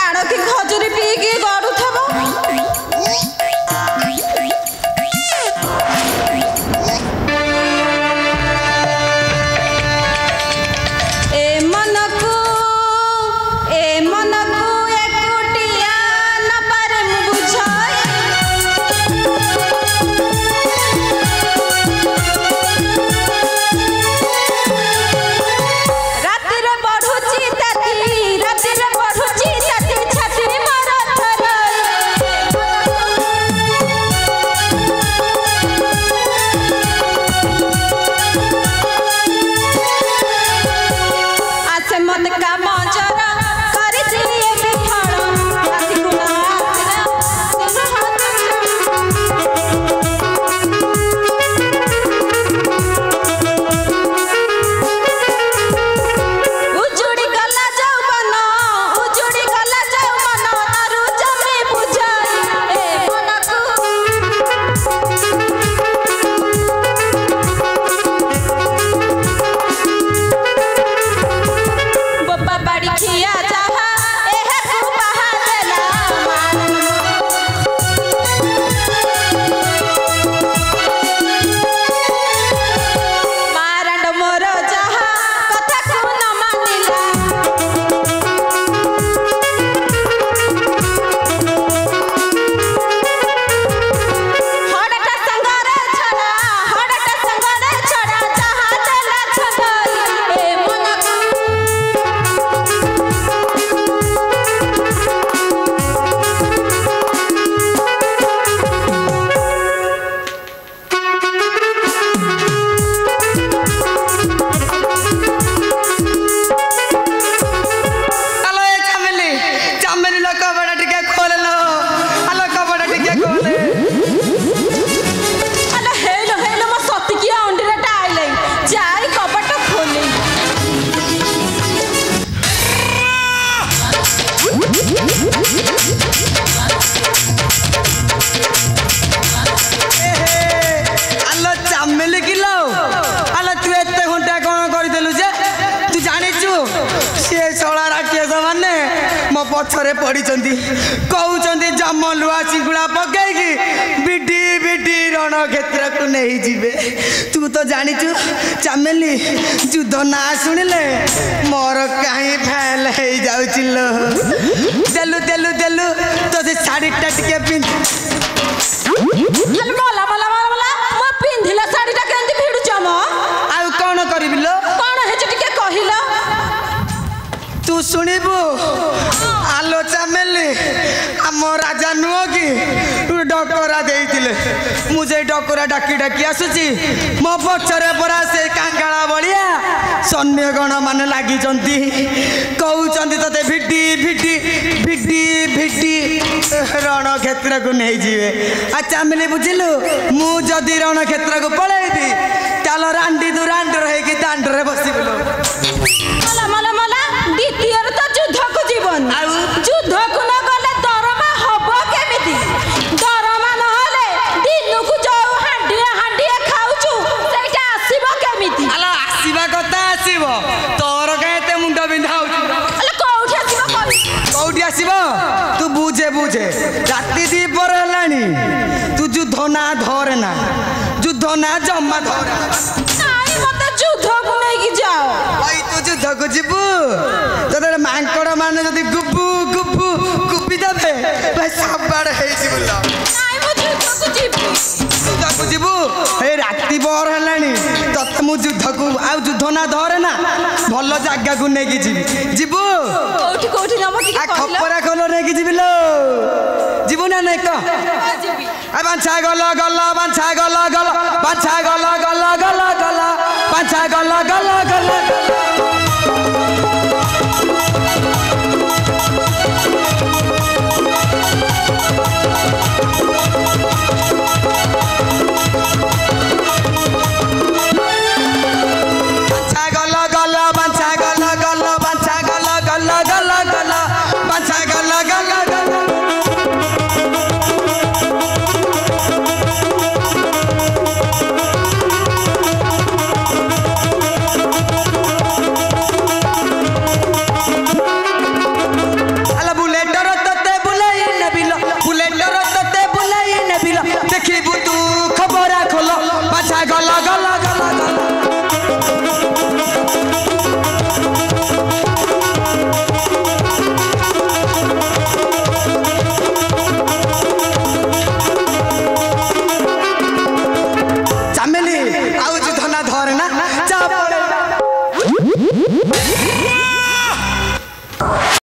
बाण की खजुरी पी के गड़ुथबो पछरे पड़ी कहते जम लुआ चिंगुड़ा पकईकि बिडी बिडी रण क्षेत्र को नहीं जीवे। तू तो जानीचु चामेली युद्ध ना शुणिले मोर कहीं फैल हो जाऊलो देलु देलु देलु तो से शाढ़ीटा टिके पिंध मला मला मला म पिंधिला शाढ़ीटा केंति भिडुछ म आउ कोन करिबिलो कोन हेच टिके कहिलो तू सुनिबु आलो चामेली आम राजा नुह कि डकरा देइतिले मुझे डकरा डाकी डाकी आसुची मो पछरे परा से कांगाला बलिया सैन्यगण माने लागी चंती कहउचंती तते भिडी भिडी भिडी भिडी रण क्षेत्र को नहीं जीवे। आ चामेली बुझिलु मु जदी रण क्षेत्र को पळेइबी तालो रांडी दु रांड रहे कि दांड रे बसिबलो मला मला मला द्वितीय तो युद्ध को जीवन युद्ध को न गले दरमा हबो केमिति दरमा न हले दिनु को जाऊ हांडिया हांडिया खाउछु सेटा आसीबो केमिति अला आसीबा कथा आसीबो तोर कहते मुंड बिंधाउछु अले कोउठी आसीबो कोउठी आसीबो तू बुझे बुझे राती दी पर हलानी तू युद्ध ना धरे ना युद्ध ना जम्मा धरे नाई मते युद्ध को नै कि जाओ भाई तू युद्ध को जीबू तोर मांकड़ माने जदी गुब्बू गुब्बू गुब्बी देबे भाई साबाड़ हे जीबुला नाई मो युद्ध को जीबू युद्ध को जीबू ए राती पर हलानी तत मु युद्ध को आ युद्ध ना धरे ना भलो जागा को नै कि जीबी जीबू कोउठी कोउठी नम कि आ खपरा खोलो नै कि जीबिलो जीबू ना नै क जीबी आ बांछा गला गला बांछा गला गला बांछा गला गला गला गला बांछा गला गला गला